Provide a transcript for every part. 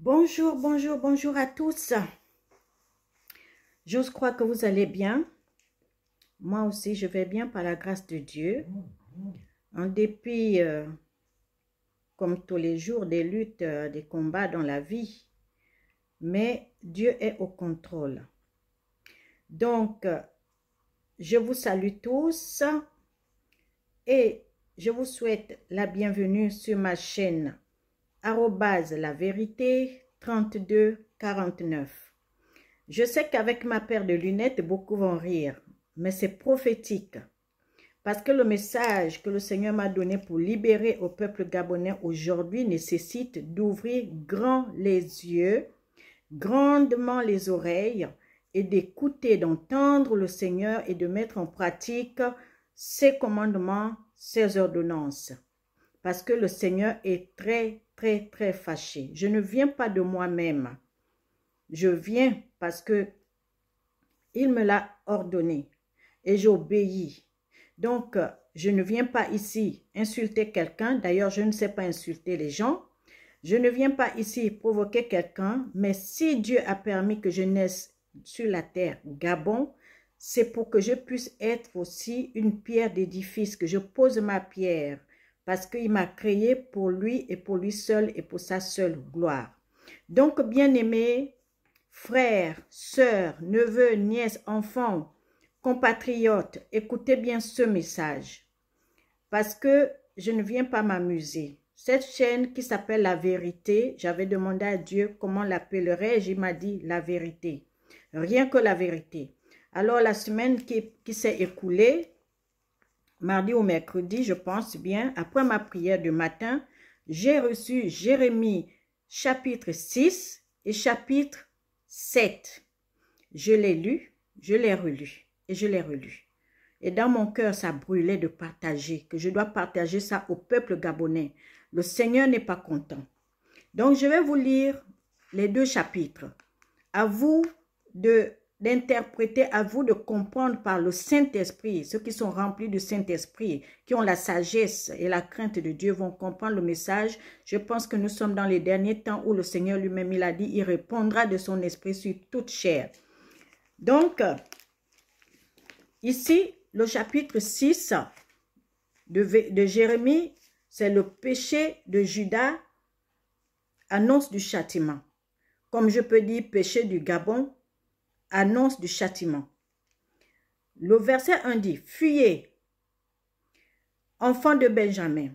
Bonjour, bonjour, bonjour à tous. J'ose croire que vous allez bien. Moi aussi, je vais bien par la grâce de Dieu. En dépit, comme tous les jours, des luttes, des combats dans la vie. Mais Dieu est au contrôle. Donc, je vous salue tous et je vous souhaite la bienvenue sur ma chaîne @la vérité 3249. Je sais qu'avec ma paire de lunettes, beaucoup vont rire, mais c'est prophétique. Parce que le message que le Seigneur m'a donné pour libérer au peuple gabonais aujourd'hui nécessite d'ouvrir grand les yeux, grandement les oreilles et d'écouter, d'entendre le Seigneur et de mettre en pratique ses commandements, ses ordonnances. Parce que le Seigneur est très, très, très fâché. Je ne viens pas de moi-même. Je viens parce que il me l'a ordonné et j'obéis. Donc, je ne viens pas ici insulter quelqu'un. D'ailleurs, je ne sais pas insulter les gens. Je ne viens pas ici provoquer quelqu'un. Mais si Dieu a permis que je naisse sur la terre, Gabon, c'est pour que je puisse être aussi une pierre d'édifice, que je pose ma pierre. Parce qu'il m'a créé pour lui et pour lui seul et pour sa seule gloire. Donc, bien-aimés, frères, sœurs, neveux, nièces, enfants, compatriotes, écoutez bien ce message. Parce que je ne viens pas m'amuser. Cette chaîne qui s'appelle La Vérité, j'avais demandé à Dieu comment l'appellerais-je. Il m'a dit La Vérité. Rien que la vérité. Alors la semaine qui s'est écoulée, mardi ou mercredi, je pense bien, après ma prière du matin, j'ai reçu Jérémie chapitre 6 et chapitre 7. Je l'ai lu, je l'ai relu et je l'ai relu. Et dans mon cœur, ça brûlait de partager, que je dois partager ça au peuple gabonais. Le Seigneur n'est pas content. Donc, je vais vous lire les deux chapitres. À vous d'interpréter, à vous de comprendre par le Saint-Esprit. Ceux qui sont remplis du Saint-Esprit, qui ont la sagesse et la crainte de Dieu vont comprendre le message. Je pense que nous sommes dans les derniers temps où le Seigneur lui-même, il a dit, il répondra de son esprit sur toute chair. Donc, ici, le chapitre 6 de Jérémie, c'est le péché de Judas, annonce du châtiment. Comme je peux dire péché du Gabon, annonce du châtiment. Le verset 1 dit, fuyez, enfants de Benjamin,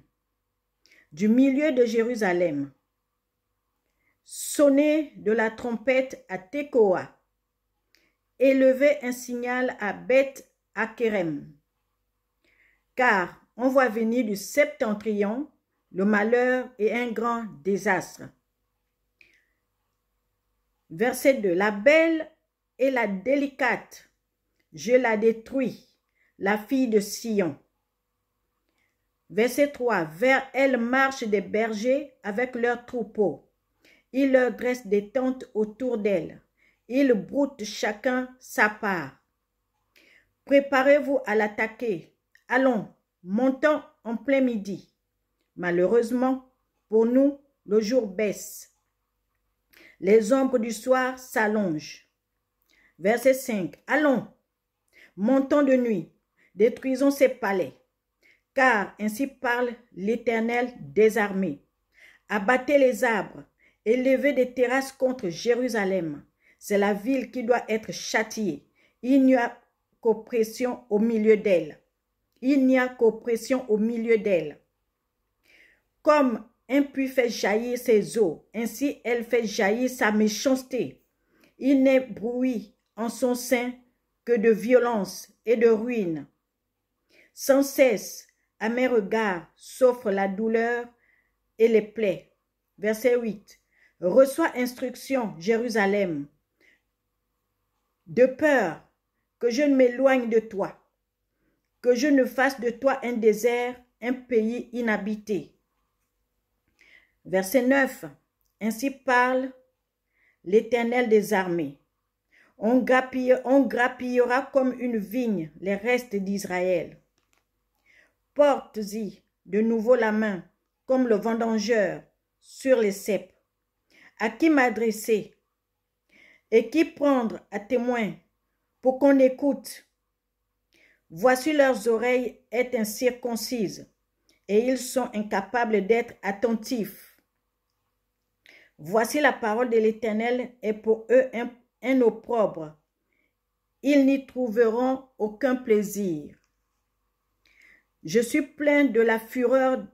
du milieu de Jérusalem, sonnez de la trompette à Tekoa, élevez un signal à Beth-Akerem, car on voit venir du septentrion le malheur et un grand désastre. Verset 2. La belle et la délicate, je la détruis, la fille de Sion. Verset 3. Vers elle marchent des bergers avec leurs troupeaux. Ils leur dressent des tentes autour d'elle. Ils broutent chacun sa part. Préparez-vous à l'attaquer. Allons, montons en plein midi. Malheureusement, pour nous, le jour baisse. Les ombres du soir s'allongent. Verset 5. Allons, montons de nuit, détruisons ses palais. Car ainsi parle l'Éternel des armées. Abattez les arbres, élevez des terrasses contre Jérusalem. C'est la ville qui doit être châtiée. Il n'y a qu'oppression au milieu d'elle. Il n'y a qu'oppression au milieu d'elle. Comme un puits fait jaillir ses eaux, ainsi elle fait jaillir sa méchanceté. Il n'est bruit en son sein que de violence et de ruine. Sans cesse, à mes regards, s'offre la douleur et les plaies. Verset 8. Reçois instruction, Jérusalem, de peur que je ne m'éloigne de toi, que je ne fasse de toi un désert, un pays inhabité. Verset 9. Ainsi parle l'Éternel des armées. On grappillera comme une vigne les restes d'Israël. Porte-y de nouveau la main, comme le vendangeur sur les ceps. À qui m'adresser et qui prendre à témoin pour qu'on écoute? Voici leurs oreilles est incirconcises et ils sont incapables d'être attentifs. Voici la parole de l'Éternel est pour eux un opprobre. Ils n'y trouveront aucun plaisir. Je suis plein de la fureur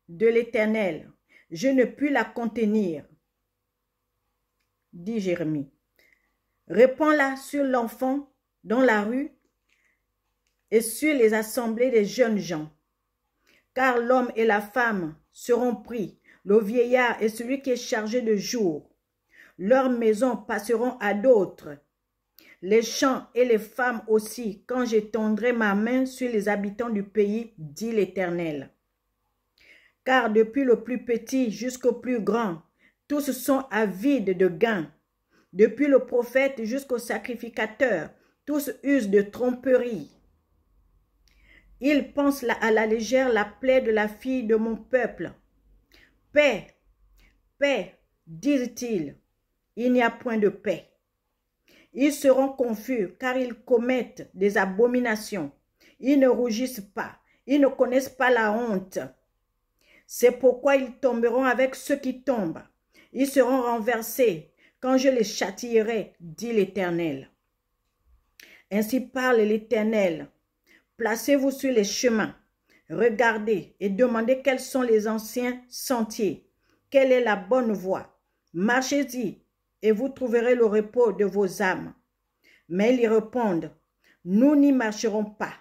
de l'Éternel. Je ne puis la contenir, dit Jérémie. Répands-la sur l'enfant dans la rue et sur les assemblées des jeunes gens. Car l'homme et la femme seront pris, le vieillard et celui qui est chargé de jour. Leurs maisons passeront à d'autres. Les champs et les femmes aussi, quand j'étendrai ma main sur les habitants du pays, dit l'Éternel. Car depuis le plus petit jusqu'au plus grand, tous sont avides de gain. Depuis le prophète jusqu'au sacrificateur, tous usent de tromperie. Ils pensent à la légère la plaie de la fille de mon peuple. Paix, paix, disent-ils, il n'y a point de paix. Ils seront confus car ils commettent des abominations. Ils ne rougissent pas, ils ne connaissent pas la honte. C'est pourquoi ils tomberont avec ceux qui tombent. Ils seront renversés quand je les châtierai, dit l'Éternel. Ainsi parle l'Éternel. Placez-vous sur les chemins, regardez et demandez quels sont les anciens sentiers, quelle est la bonne voie. Marchez-y et vous trouverez le repos de vos âmes. Mais ils répondent, nous n'y marcherons pas.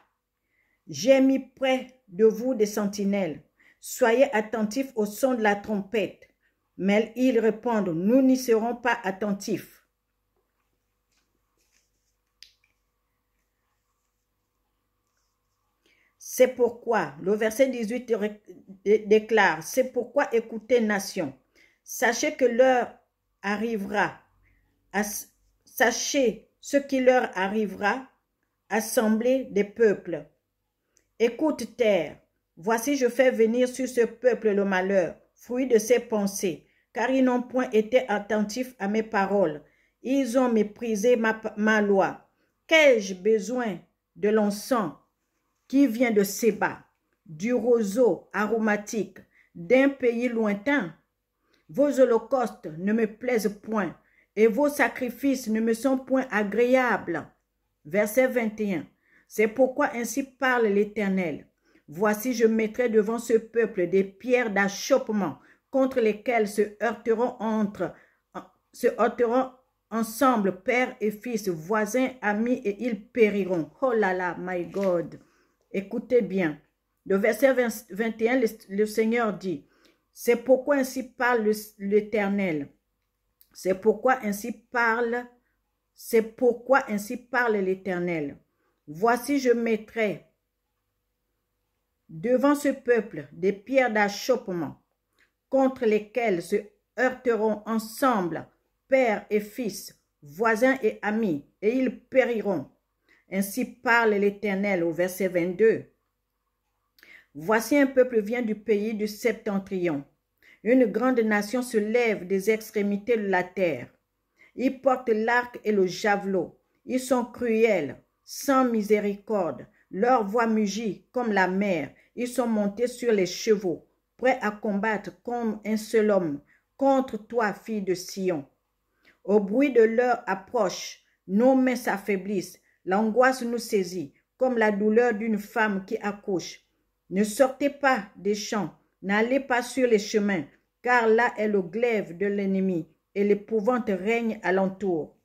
J'ai mis près de vous des sentinelles. Soyez attentifs au son de la trompette. Mais ils répondent, nous n'y serons pas attentifs. C'est pourquoi, le verset 18 déclare, c'est pourquoi écoutez nation, sachez que l'heure arrivera, sachez ce qui leur arrivera, assemblée des peuples. Écoute terre, voici je fais venir sur ce peuple le malheur, fruit de ses pensées, car ils n'ont point été attentifs à mes paroles, ils ont méprisé ma loi. Qu'ai-je besoin de l'encens qui vient de Séba, du roseau aromatique, d'un pays lointain? Vos holocaustes ne me plaisent point, et vos sacrifices ne me sont point agréables. Verset 21. C'est pourquoi ainsi parle l'Éternel. Voici, je mettrai devant ce peuple des pierres d'achoppement contre lesquelles se heurteront ensemble père et fils, voisins, amis, et ils périront. Oh là là, my God. Écoutez bien. Le verset 21, le Seigneur dit, c'est pourquoi ainsi parle l'Éternel. C'est pourquoi ainsi parle l'Éternel. Voici, je mettrai devant ce peuple des pierres d'achoppement contre lesquelles se heurteront ensemble père et fils, voisins et amis, et ils périront. Ainsi parle l'Éternel au verset 22. Voici un peuple vient du pays du septentrion. Une grande nation se lève des extrémités de la terre. Ils portent l'arc et le javelot. Ils sont cruels, sans miséricorde. Leur voix mugit comme la mer. Ils sont montés sur les chevaux, prêts à combattre comme un seul homme contre toi, fille de Sion. Au bruit de leur approche, nos mains s'affaiblissent. L'angoisse nous saisit, comme la douleur d'une femme qui accouche. Ne sortez pas des champs, n'allez pas sur les chemins, car là est le glaive de l'ennemi, et l'épouvante règne alentour.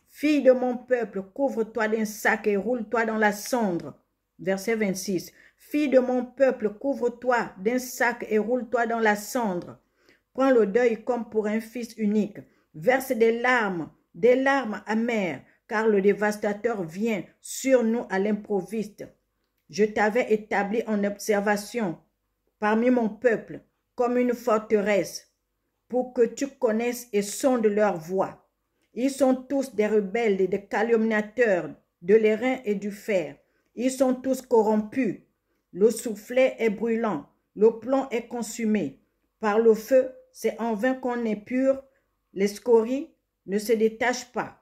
Fille de mon peuple, couvre-toi d'un sac et roule-toi dans la cendre. Verset 26. Fille de mon peuple, couvre-toi d'un sac et roule-toi dans la cendre. Prends le deuil comme pour un fils unique. Verse des larmes amères, car le dévastateur vient sur nous à l'improviste. Je t'avais établi en observation parmi mon peuple comme une forteresse pour que tu connaisses et sondes leur voix. Ils sont tous des rebelles et des calomniateurs, de l'airain et du fer. Ils sont tous corrompus. Le soufflet est brûlant, le plomb est consumé. Par le feu, c'est en vain qu'on épure Les scories ne se détachent pas.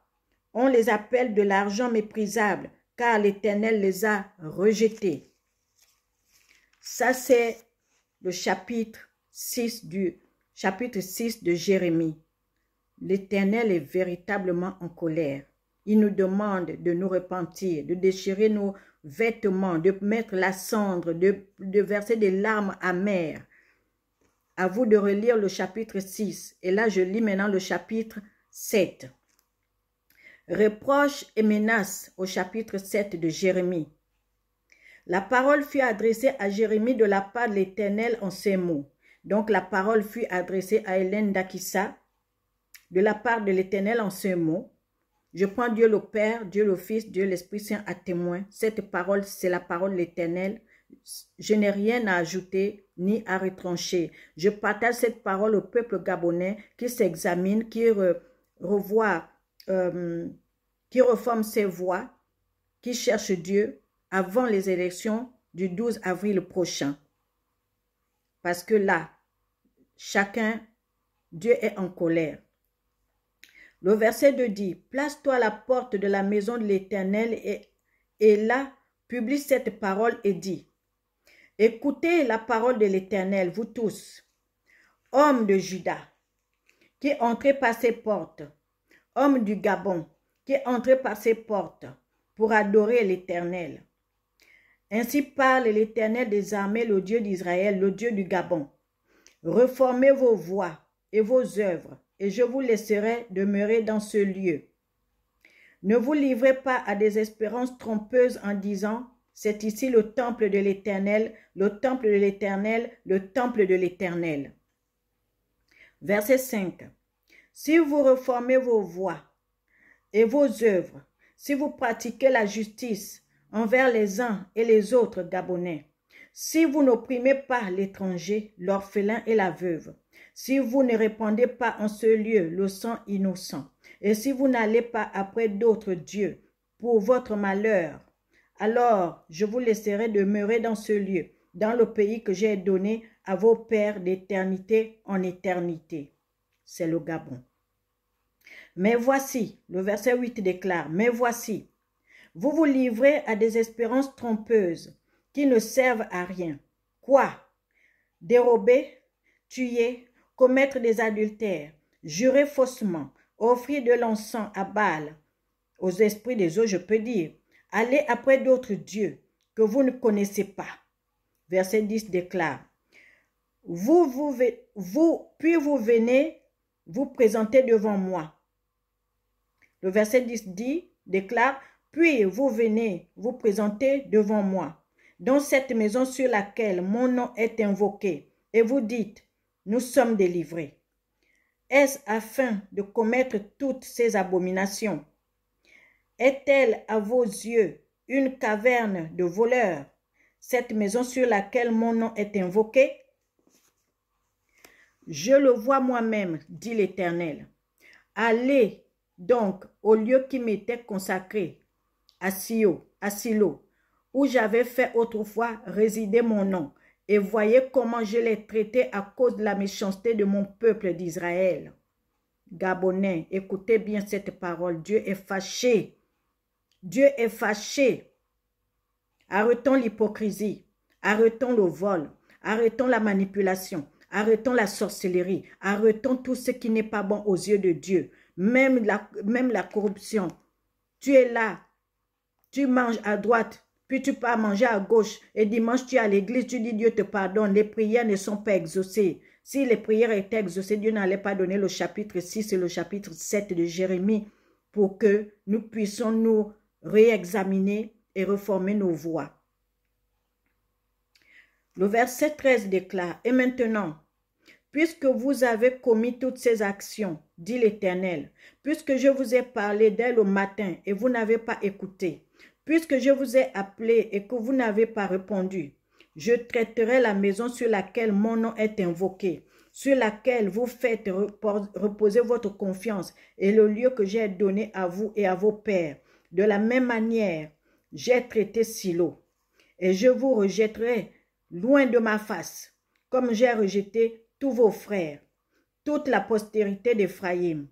On les appelle de l'argent méprisable, car l'Éternel les a rejetés. Ça, c'est le chapitre 6 de Jérémie. L'Éternel est véritablement en colère. Il nous demande de nous repentir, de déchirer nos vêtements, de mettre la cendre, de verser des larmes amères. À vous de relire le chapitre 6. Et là, je lis maintenant le chapitre 7. Reproches et menaces au chapitre 7 de Jérémie. La parole fut adressée à Jérémie de la part de l'Éternel en ces mots. Donc la parole fut adressée à Hélène d'Akissa de la part de l'Éternel en ces mots. Je prends Dieu le Père, Dieu le Fils, Dieu l'Esprit Saint à témoin. Cette parole, c'est la parole de l'Éternel. Je n'ai rien à ajouter ni à retrancher. Je partage cette parole au peuple gabonais qui s'examine, qui revoit, qui reforme ses voies, qui cherche Dieu avant les élections du 12 avril prochain. Parce que là, Dieu est en colère. Le verset 2 dit, « Place-toi à la porte de la maison de l'Éternel et là, publie cette parole et dit, « Écoutez la parole de l'Éternel, vous tous, hommes de Juda, qui entrez par ces portes, hommes du Gabon, qui entrez par ces portes pour adorer l'Éternel. Ainsi parle l'Éternel des armées, le Dieu d'Israël, le Dieu du Gabon. Reformez vos voies et vos œuvres, et je vous laisserai demeurer dans ce lieu. Ne vous livrez pas à des espérances trompeuses en disant, c'est ici le temple de l'Éternel, le temple de l'Éternel, le temple de l'Éternel. » Verset 5. Si vous reformez vos voies et vos œuvres, si vous pratiquez la justice envers les uns et les autres Gabonais, si vous n'opprimez pas l'étranger, l'orphelin et la veuve, si vous ne répandez pas en ce lieu le sang innocent, et si vous n'allez pas après d'autres dieux pour votre malheur, alors je vous laisserai demeurer dans ce lieu, dans le pays que j'ai donné à vos pères d'éternité en éternité. C'est le Gabon. Mais voici, le verset 8 déclare, « Mais voici, vous vous livrez à des espérances trompeuses qui ne servent à rien. Quoi? Dérober, tuer, commettre des adultères, jurer faussement, offrir de l'encens à Baal, aux esprits des eaux, je peux dire, aller après d'autres dieux que vous ne connaissez pas. » Verset 10 déclare, puis vous venez vous présenter devant moi. Le verset 10 déclare, puis vous venez vous présenter devant moi, dans cette maison sur laquelle mon nom est invoqué, et vous dites, nous sommes délivrés. Est-ce afin de commettre toutes ces abominations? Est-elle à vos yeux une caverne de voleurs, cette maison sur laquelle mon nom est invoqué? Je le vois moi-même, dit l'Éternel. Allez donc au lieu qui m'était consacré, à Silo, où j'avais fait autrefois résider mon nom, et voyez comment je l'ai traité à cause de la méchanceté de mon peuple d'Israël. Gabonais, écoutez bien cette parole, Dieu est fâché. Dieu est fâché. Arrêtons l'hypocrisie, arrêtons le vol, arrêtons la manipulation, arrêtons la sorcellerie, arrêtons tout ce qui n'est pas bon aux yeux de Dieu, même la corruption. Tu es là, tu manges à droite, puis tu pars manger à gauche, et dimanche tu es à l'église, tu dis Dieu te pardonne, les prières ne sont pas exaucées. Si les prières étaient exaucées, Dieu n'allait pas donner le chapitre 6 et le chapitre 7 de Jérémie pour que nous puissions nous réexaminer et reformer nos voies. Le verset 13 déclare, « Et maintenant, puisque vous avez commis toutes ces actions, dit l'Éternel, puisque je vous ai parlé dès le matin et vous n'avez pas écouté, puisque je vous ai appelé et que vous n'avez pas répondu, je traiterai la maison sur laquelle mon nom est invoqué, sur laquelle vous faites reposer votre confiance et le lieu que j'ai donné à vous et à vos pères. De la même manière, j'ai traité Silo et je vous rejetterai loin de ma face, comme j'ai rejeté tous vos frères. toute la postérité d'Éphraïm.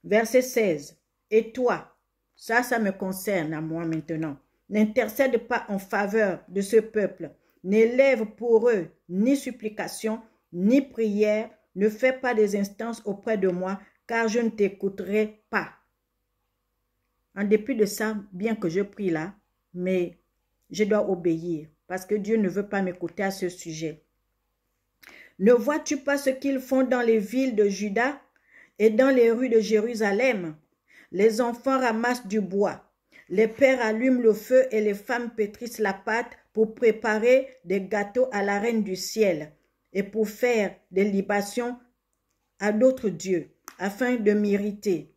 Verset 16. Et toi, ça me concerne à moi maintenant, n'intercède pas en faveur de ce peuple, n'élève pour eux ni supplication, ni prière, ne fais pas des instances auprès de moi, car je ne t'écouterai pas. En dépit de ça, bien que je prie là, mais je dois obéir, parce que Dieu ne veut pas m'écouter à ce sujet. Ne vois-tu pas ce qu'ils font dans les villes de Juda et dans les rues de Jérusalem? Les enfants ramassent du bois, les pères allument le feu et les femmes pétrissent la pâte pour préparer des gâteaux à la reine du ciel et pour faire des libations à d'autres dieux, afin de m'irriter.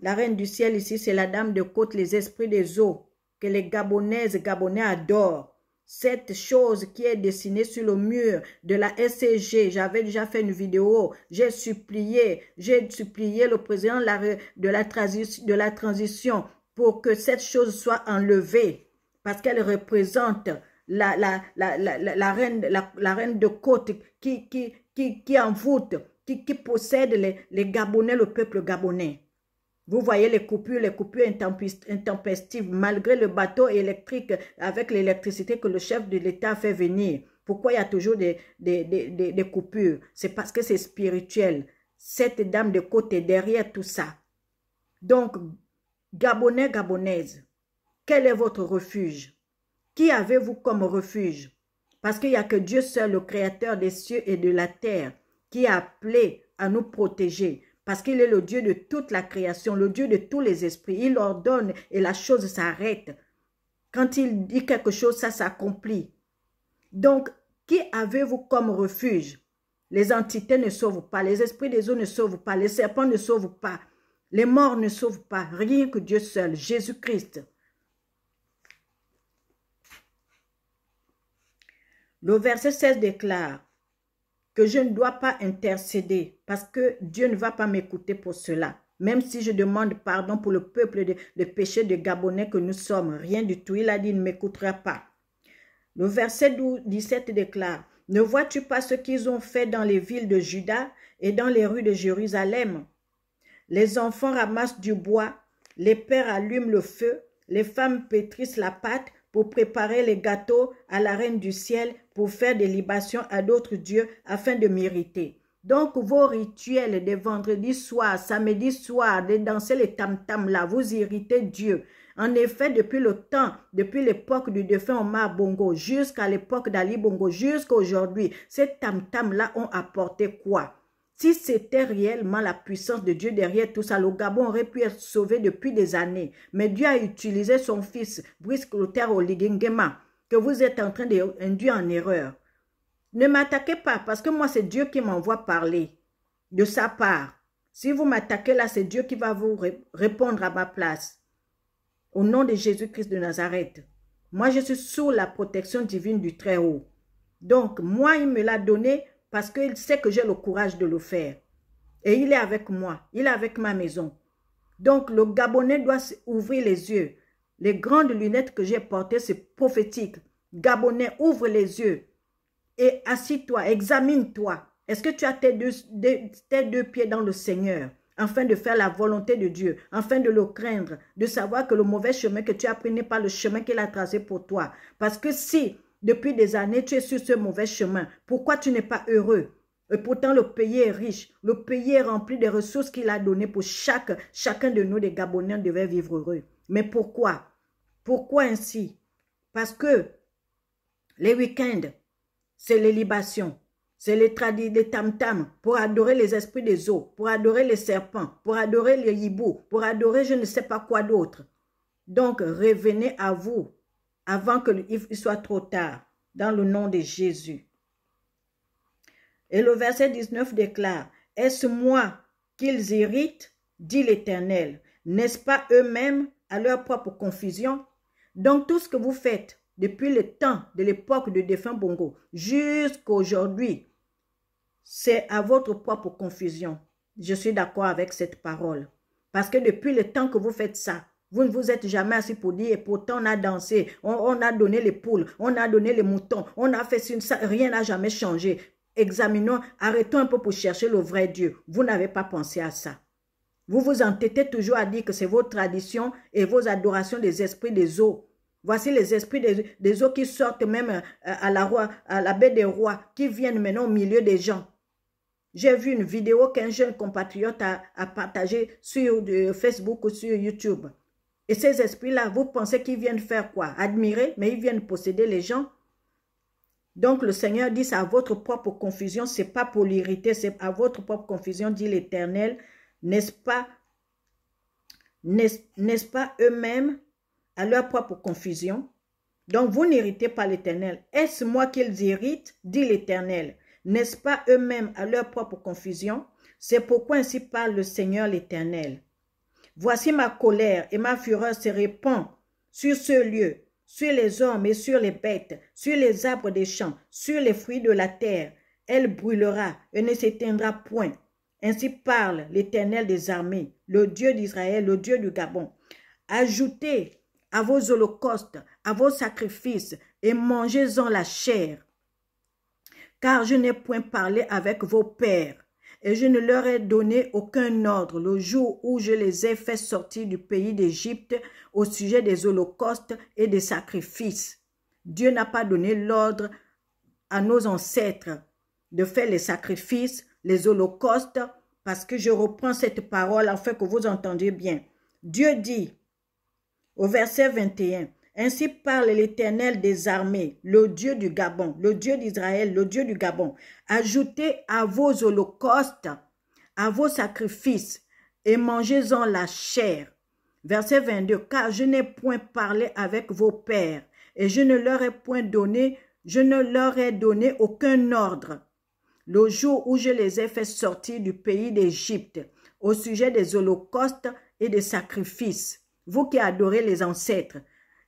La reine du ciel ici, c'est la dame de côte, les esprits des eaux, que les Gabonaises et Gabonais adorent. Cette chose qui est dessinée sur le mur de la SCG, j'avais déjà fait une vidéo, j'ai supplié le président de la transition pour que cette chose soit enlevée, parce qu'elle représente la reine de côte qui envoûte, qui possède les Gabonais, le peuple gabonais. Vous voyez les coupures intempestives, malgré le bateau électrique avec l'électricité que le chef de l'État fait venir. Pourquoi il y a toujours des coupures? C'est parce que c'est spirituel. Cette dame de côte est derrière tout ça. Donc, Gabonais, Gabonaises, quel est votre refuge? Qui avez-vous comme refuge? Parce qu'il n'y a que Dieu seul, le créateur des cieux et de la terre, qui a appelé à nous protéger. Parce qu'il est le Dieu de toute la création, le Dieu de tous les esprits. Il ordonne et la chose s'arrête. Quand il dit quelque chose, ça s'accomplit. Donc, qui avez-vous comme refuge? Les entités ne sauvent pas, les esprits des eaux ne sauvent pas, les serpents ne sauvent pas, les morts ne sauvent pas, rien que Dieu seul, Jésus-Christ. Le verset 16 déclare que je ne dois pas intercéder parce que Dieu ne va pas m'écouter pour cela. Même si je demande pardon pour le peuple de péché de Gabonais que nous sommes, rien du tout. Il a dit, il ne m'écoutera pas. Le verset 17 déclare, ne vois-tu pas ce qu'ils ont fait dans les villes de Juda et dans les rues de Jérusalem? Les enfants ramassent du bois, les pères allument le feu, les femmes pétrissent la pâte pour préparer les gâteaux à la reine du ciel, pour faire des libations à d'autres dieux afin de m'irriter. Donc vos rituels des vendredis soirs, samedi soir, de danser les tam-tam là, vous irritez Dieu. En effet, depuis l'époque du défunt Omar Bongo, jusqu'à l'époque d'Ali Bongo, jusqu'à aujourd'hui, ces tam-tam là ont apporté quoi? Si c'était réellement la puissance de Dieu derrière tout ça, le Gabon aurait pu être sauvé depuis des années. Mais Dieu a utilisé son fils, Brice Clotaire Oligengema, que vous êtes en train d'induire en erreur. Ne m'attaquez pas, parce que moi, c'est Dieu qui m'envoie parler de sa part. Si vous m'attaquez là, c'est Dieu qui va vous répondre à ma place. Au nom de Jésus-Christ de Nazareth. Moi, je suis sous la protection divine du Très-Haut. Donc, moi, il me l'a donné parce qu'il sait que j'ai le courage de le faire. Et il est avec moi. Il est avec ma maison. Donc, le Gabonais doit ouvrir les yeux. Les grandes lunettes que j'ai portées, c'est prophétique. Gabonais, ouvre les yeux. Et assis-toi, examine-toi. Est-ce que tu as tes deux pieds dans le Seigneur, afin de faire la volonté de Dieu, afin de le craindre, de savoir que le mauvais chemin que tu as pris n'est pas le chemin qu'il a tracé pour toi. Parce que si, depuis des années, tu es sur ce mauvais chemin, pourquoi tu n'es pas heureux? Et pourtant, le pays est riche, le pays est rempli des ressources qu'il a données pour chacun de nous, les Gabonais, devait vivre heureux. Mais pourquoi? Pourquoi ainsi? Parce que les week-ends, c'est les libations, c'est les tam-tam pour adorer les esprits des eaux, pour adorer les serpents, pour adorer les hiboux, pour adorer je ne sais pas quoi d'autre. Donc, revenez à vous avant qu'il soit trop tard, dans le nom de Jésus. Et le verset 19 déclare, « Est-ce moi qu'ils irritent, dit l'Éternel, n'est-ce pas eux-mêmes à leur propre confusion? » Donc, tout ce que vous faites, depuis le temps de l'époque de défunt Bongo jusqu'à aujourd'hui, c'est à votre propre confusion. Je suis d'accord avec cette parole. Parce que depuis le temps que vous faites ça, vous ne vous êtes jamais assis pour dire, et pourtant on a dansé, on a donné les poules, on a donné les moutons, on a fait ça, rien n'a jamais changé. examinons, arrêtons un peu pour chercher le vrai Dieu. Vous n'avez pas pensé à ça. Vous vous entêtez toujours à dire que c'est vos traditions et vos adorations des esprits des eaux. Voici les esprits des eaux qui sortent même à la baie des rois, qui viennent maintenant au milieu des gens. J'ai vu une vidéo qu'un jeune compatriote a partagée sur Facebook ou sur YouTube. Et ces esprits-là, vous pensez qu'ils viennent faire quoi? Admirer, mais ils viennent posséder les gens. Donc le Seigneur dit, c'est à votre propre confusion, ce n'est pas pour l'irriter, c'est à votre propre confusion, dit l'Éternel. N'est-ce pas eux-mêmes à leur propre confusion? Donc vous n'irritez pas l'Éternel. Est-ce moi qu'ils irritent, dit l'Éternel? N'est-ce pas eux-mêmes à leur propre confusion? C'est pourquoi ainsi parle le Seigneur l'Éternel. Voici ma colère et ma fureur se répand sur ce lieu, sur les hommes et sur les bêtes, sur les arbres des champs, sur les fruits de la terre. Elle brûlera et ne s'éteindra point. Ainsi parle l'Éternel des armées, le Dieu d'Israël, le Dieu du Gabon. Ajoutez à vos holocaustes, à vos sacrifices, et mangez-en la chair. Car je n'ai point parlé avec vos pères, et je ne leur ai donné aucun ordre le jour où je les ai fait sortir du pays d'Égypte au sujet des holocaustes et des sacrifices. Dieu n'a pas donné l'ordre à nos ancêtres de faire les sacrifices, les holocaustes, parce que je reprends cette parole afin que vous entendiez bien. Dieu dit au verset 21, « Ainsi parle l'Éternel des armées, le Dieu du Gabon, le Dieu d'Israël, le Dieu du Gabon. Ajoutez à vos holocaustes, à vos sacrifices, et mangez-en la chair. » Verset 22, « Car je n'ai point parlé avec vos pères, et je ne leur ai point donné, aucun ordre. Le jour où je les ai fait sortir du pays d'Égypte, au sujet des holocaustes et des sacrifices. » Vous qui adorez les ancêtres,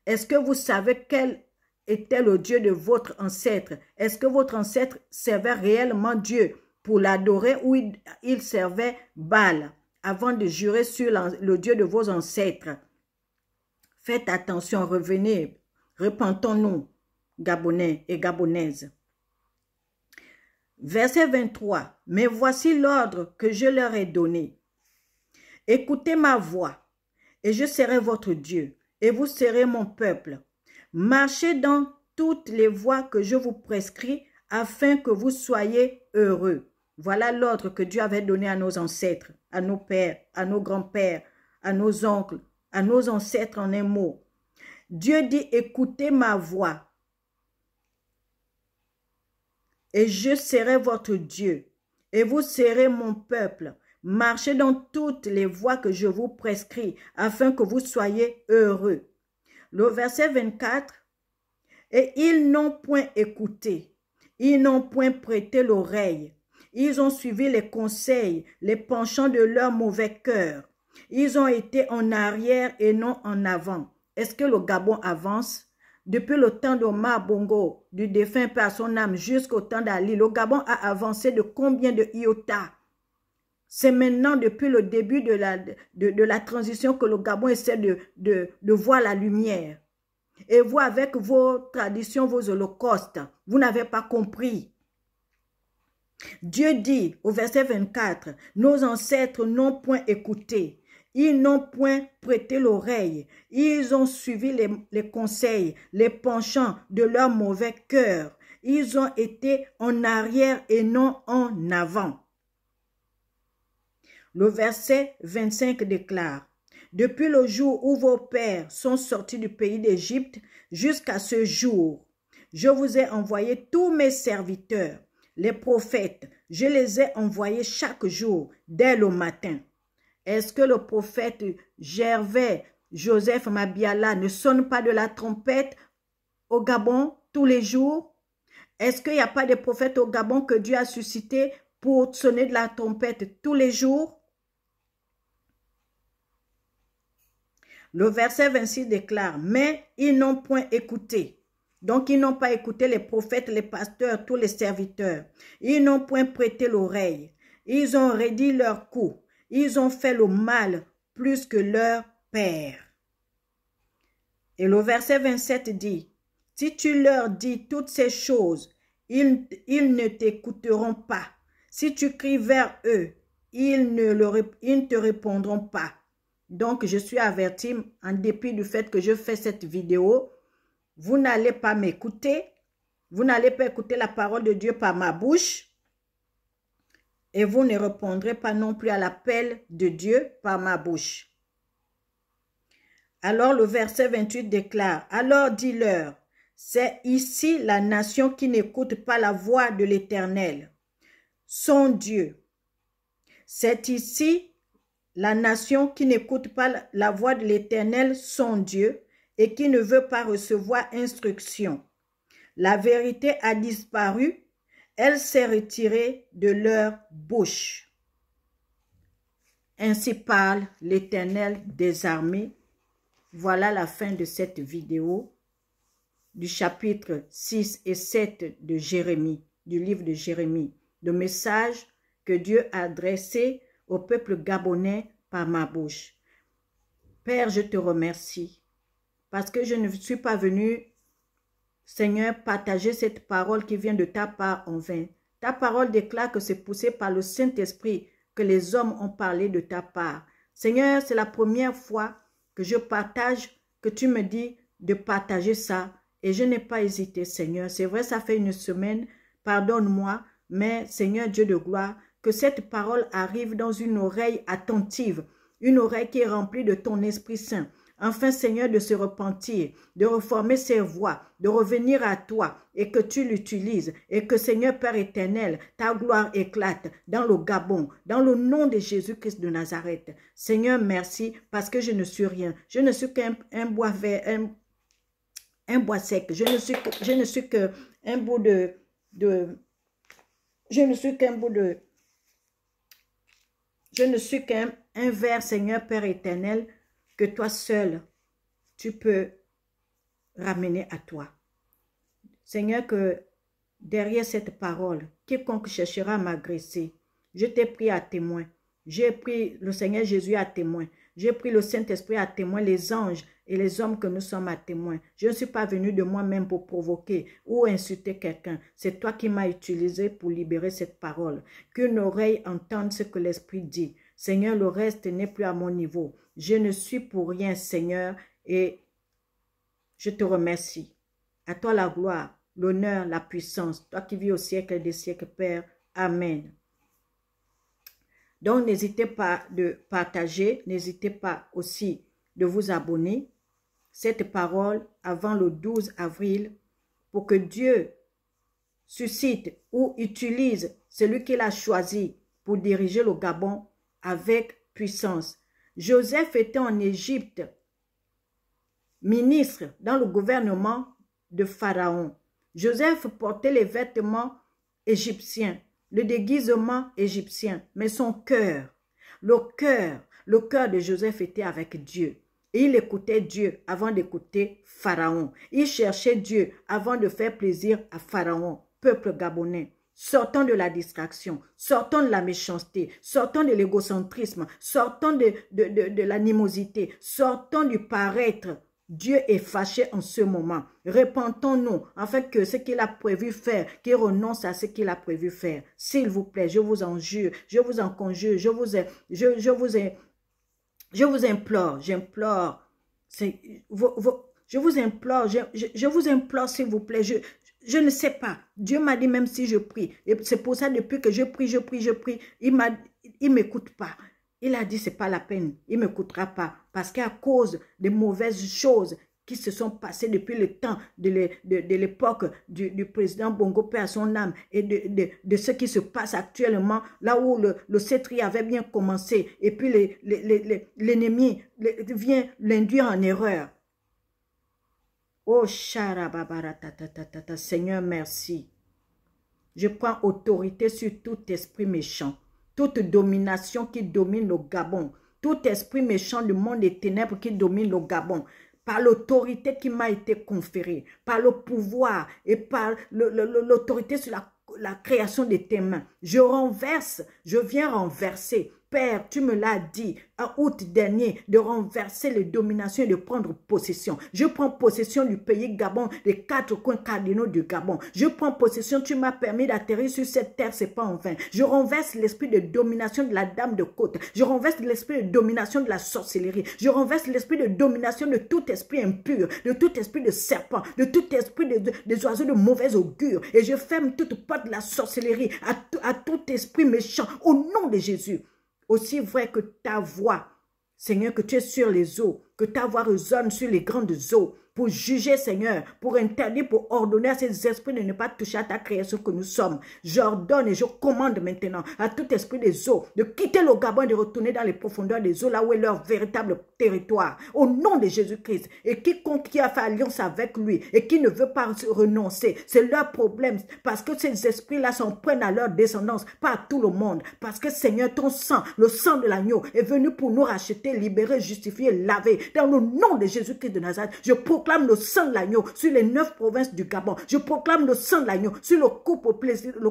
est-ce que vous savez quel était le Dieu de votre ancêtre? Est-ce que votre ancêtre servait réellement Dieu pour l'adorer ou il servait Baal avant de jurer sur le Dieu de vos ancêtres? Faites attention, revenez, repentons-nous, Gabonais et Gabonaises. Verset 23, « Mais voici l'ordre que je leur ai donné. Écoutez ma voix, et je serai votre Dieu, et vous serez mon peuple. Marchez dans toutes les voies que je vous prescris, afin que vous soyez heureux. » Voilà l'ordre que Dieu avait donné à nos ancêtres, à nos pères, à nos grands-pères, à nos oncles, à nos ancêtres en un mot. Dieu dit, écoutez ma voix, et je serai votre Dieu, et vous serez mon peuple. Marchez dans toutes les voies que je vous prescris, afin que vous soyez heureux. Le verset 24, « Et ils n'ont point écouté, ils n'ont point prêté l'oreille. Ils ont suivi les conseils, les penchants de leur mauvais cœur. Ils ont été en arrière et non en avant. » Est-ce que le Gabon avance? Depuis le temps d'Omar Bongo, du défunt Père son âme, jusqu'au temps d'Ali, le Gabon a avancé de combien de iota? C'est maintenant, depuis le début de la transition, que le Gabon essaie de voir la lumière. Et vous, avec vos traditions, vos holocaustes, vous n'avez pas compris. Dieu dit au verset 24, « Nos ancêtres n'ont point écouté, ils n'ont point prêté l'oreille, ils ont suivi les conseils, les penchants de leur mauvais cœur. Ils ont été en arrière et non en avant. » Le verset 25 déclare, « Depuis le jour où vos pères sont sortis du pays d'Égypte jusqu'à ce jour, je vous ai envoyé tous mes serviteurs, les prophètes, je les ai envoyés chaque jour, dès le matin. » Est-ce que le prophète Gervais, Joseph Mabiala ne sonne pas de la trompette au Gabon tous les jours? Est-ce qu'il n'y a pas de prophètes au Gabon que Dieu a suscité pour sonner de la trompette tous les jours? Le verset 26 déclare, « Mais ils n'ont point écouté. » Donc, ils n'ont pas écouté les prophètes, les pasteurs, tous les serviteurs. Ils n'ont point prêté l'oreille. Ils ont raidi leur cou. Ils ont fait le mal plus que leur père. Et le verset 27 dit, « Si tu leur dis toutes ces choses ils ne t'écouteront pas. Si tu cries vers eux, ils ne te répondront pas. Donc, je suis avertie, en dépit du fait que je fais cette vidéo, vous n'allez pas m'écouter, vous n'allez pas écouter la parole de Dieu par ma bouche, et vous ne répondrez pas non plus à l'appel de Dieu par ma bouche. Alors le verset 28 déclare, « Alors dis-leur, c'est ici la nation qui n'écoute pas la voix de l'Éternel, son Dieu. C'est ici la nation qui n'écoute pas la voix de l'Éternel, son Dieu, et qui ne veut pas recevoir instruction. La vérité a disparu, elle s'est retirée de leur bouche. Ainsi parle l'Éternel des armées. » Voilà la fin de cette vidéo du chapitre 6 et 7 de Jérémie, du livre de Jérémie. Le message que Dieu a adressé au peuple gabonais par ma bouche. Père, je te remercie parce que je ne suis pas venu, Seigneur, partager cette parole qui vient de ta part en vain. Ta parole déclare que c'est poussé par le Saint-Esprit que les hommes ont parlé de ta part. Seigneur, c'est la première fois que je partage, que tu me dis de partager ça. Et je n'ai pas hésité, Seigneur. C'est vrai, ça fait une semaine. Pardonne-moi. Mais, Seigneur Dieu de gloire, que cette parole arrive dans une oreille attentive. Une oreille qui est remplie de ton Esprit Saint. Enfin, Seigneur, de se repentir, de reformer ses voies, de revenir à toi et que tu l'utilises. Et que, Seigneur Père éternel, ta gloire éclate dans le Gabon, dans le nom de Jésus-Christ de Nazareth. Seigneur, merci parce que je ne suis rien. Je ne suis qu'un bois vert, un bois sec. Je ne suis qu'un bout je ne suis qu'un bout de... Je ne suis qu'un verre, Seigneur Père éternel, que toi seul, tu peux ramener à toi. Seigneur, que derrière cette parole, quiconque cherchera à m'agresser, je t'ai pris à témoin. J'ai pris le Seigneur Jésus à témoin. J'ai pris le Saint-Esprit à témoin, les anges et les hommes que nous sommes à témoin. Je ne suis pas venu de moi-même pour provoquer ou insulter quelqu'un. C'est toi qui m'as utilisé pour libérer cette parole. Qu'une oreille entende ce que l'Esprit dit. Seigneur, le reste n'est plus à mon niveau. Je ne suis pour rien, Seigneur, et je te remercie. À toi la gloire, l'honneur, la puissance, toi qui vis au siècle des siècles, Père. Amen. Donc, n'hésitez pas de partager, n'hésitez pas aussi de vous abonner. Cette parole avant le 12 avril pour que Dieu suscite ou utilise celui qu'il a choisi pour diriger le Gabon avec puissance. Joseph était en Égypte, ministre dans le gouvernement de Pharaon. Joseph portait les vêtements égyptiens, le déguisement égyptien, mais son cœur, le cœur de Joseph était avec Dieu. Et il écoutait Dieu avant d'écouter Pharaon. Il cherchait Dieu avant de faire plaisir à Pharaon, peuple gabonais. Sortons de la distraction, sortons de la méchanceté, sortons de l'égocentrisme, sortons de l'animosité, sortons du paraître. Dieu est fâché en ce moment. Repentons-nous afin que ce qu'il a prévu faire, qu'il renonce à ce qu'il a prévu faire. S'il vous plaît, je vous en jure, je vous en conjure, je vous implore, je vous implore s'il vous plaît, je ne sais pas. Dieu m'a dit même si je prie. Et c'est pour ça depuis que je prie, il ne m'écoute pas. Il a dit c'est pas la peine, il ne m'écoutera pas. Parce qu'à cause des mauvaises choses qui se sont passées depuis le temps de l'époque du président Bongo, paix à son âme, et de ce qui se passe actuellement, là où le cétri avait bien commencé, et puis l'ennemi vient l'induire en erreur. Oh, Sharababaratatatatata, Seigneur, merci. Je prends autorité sur tout esprit méchant, toute domination qui domine le Gabon, tout esprit méchant du monde des ténèbres qui domine le Gabon, par l'autorité qui m'a été conférée, par le pouvoir et par l'autorité sur la création de tes mains. Je viens renverser Père, tu me l'as dit en août dernier de renverser les dominations et de prendre possession. Je prends possession du pays Gabon, des 4 coins cardinaux du Gabon. Je prends possession, tu m'as permis d'atterrir sur cette terre, c'est pas en vain. Je renverse l'esprit de domination de la dame de côte. Je renverse l'esprit de domination de la sorcellerie. Je renverse l'esprit de domination de tout esprit impur, de tout esprit de serpent, de tout esprit des oiseaux de mauvaise augure. Et je ferme toute porte de la sorcellerie à tout esprit méchant au nom de Jésus. Aussi vrai que ta voix, Seigneur, que tu es sur les eaux, que ta voix résonne sur les grandes eaux, pour juger, Seigneur, pour interdire, pour ordonner à ces esprits de ne pas toucher à ta création que nous sommes. J'ordonne et je commande maintenant à tout esprit des eaux de quitter le Gabon et de retourner dans les profondeurs des eaux, là où est leur véritable territoire. Au nom de Jésus-Christ. Et quiconque qui a fait alliance avec lui et qui ne veut pas renoncer, c'est leur problème. Parce que ces esprits-là s'en prennent à leur descendance, pas à tout le monde. Parce que, Seigneur, ton sang, le sang de l'agneau, est venu pour nous racheter, libérer, justifier, laver. Dans le nom de Jésus-Christ de Nazareth, je proclame le sang de l'agneau sur les 9 provinces du Gabon. Je proclame le sang de l'agneau sur le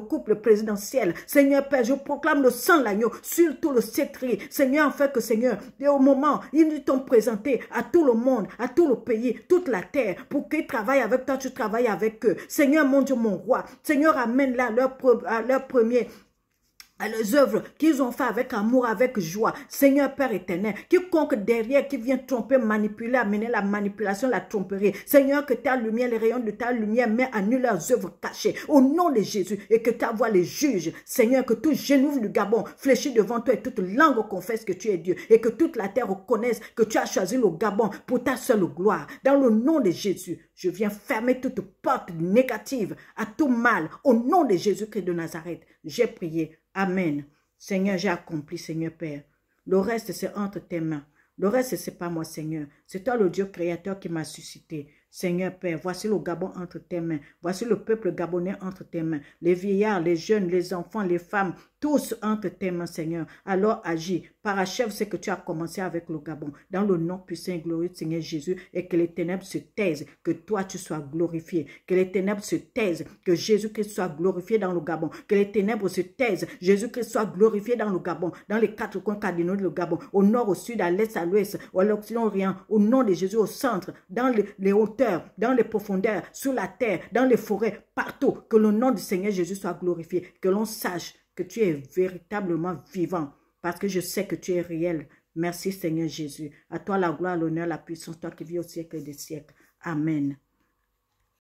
couple présidentiel. Seigneur Père, je proclame le sang de l'agneau sur tout le cétri. Seigneur, en fait que Seigneur, et au moment, ils t'ont présenté à tout le monde, à tout le pays, toute la terre, pour qu'ils travaillent avec toi, tu travailles avec eux. Seigneur, mon Dieu, mon roi. Seigneur, amène-la à leur premier à leurs œuvres qu'ils ont fait avec amour, avec joie. Seigneur Père éternel, quiconque derrière qui vient tromper, manipuler, amener la manipulation, la tromperie. Seigneur, que ta lumière, les rayons de ta lumière, met à nu leurs œuvres cachées. Au nom de Jésus, et que ta voix les juge. Seigneur, que tout genou du Gabon fléchit devant toi et toute langue confesse que tu es Dieu. Et que toute la terre reconnaisse que tu as choisi le Gabon pour ta seule gloire. Dans le nom de Jésus, je viens fermer toute porte négative à tout mal. Au nom de Jésus-Christ de Nazareth, j'ai prié. Amen. Seigneur, j'ai accompli, Seigneur Père. Le reste, c'est entre tes mains. Le reste, ce n'est pas moi, Seigneur. C'est toi, le Dieu créateur, qui m'a suscité. Seigneur Père, voici le Gabon entre tes mains. Voici le peuple gabonais entre tes mains. Les vieillards, les jeunes, les enfants, les femmes, tous entre tes mains, Seigneur. Alors agis. Parachève ce que tu as commencé avec le Gabon. Dans le nom puissant et glorieux de Seigneur Jésus. Et que les ténèbres se taisent. Que toi, tu sois glorifié. Que les ténèbres se taisent. Que Jésus-Christ soit glorifié dans le Gabon. Que les ténèbres se taisent. Jésus-Christ soit glorifié dans le Gabon. Dans les 4 coins cardinaux du Gabon. Au nord, au sud, à l'est, à l'ouest. À l'occident, au orient. Au nom de Jésus, au centre. Dans les hauteurs. Dans les profondeurs. Sur la terre. Dans les forêts. Partout. Que le nom du Seigneur Jésus soit glorifié. Que l'on sache que tu es véritablement vivant. Parce que je sais que tu es réel. Merci Seigneur Jésus. À toi la gloire, l'honneur, la puissance, toi qui vis au siècle des siècles. Amen.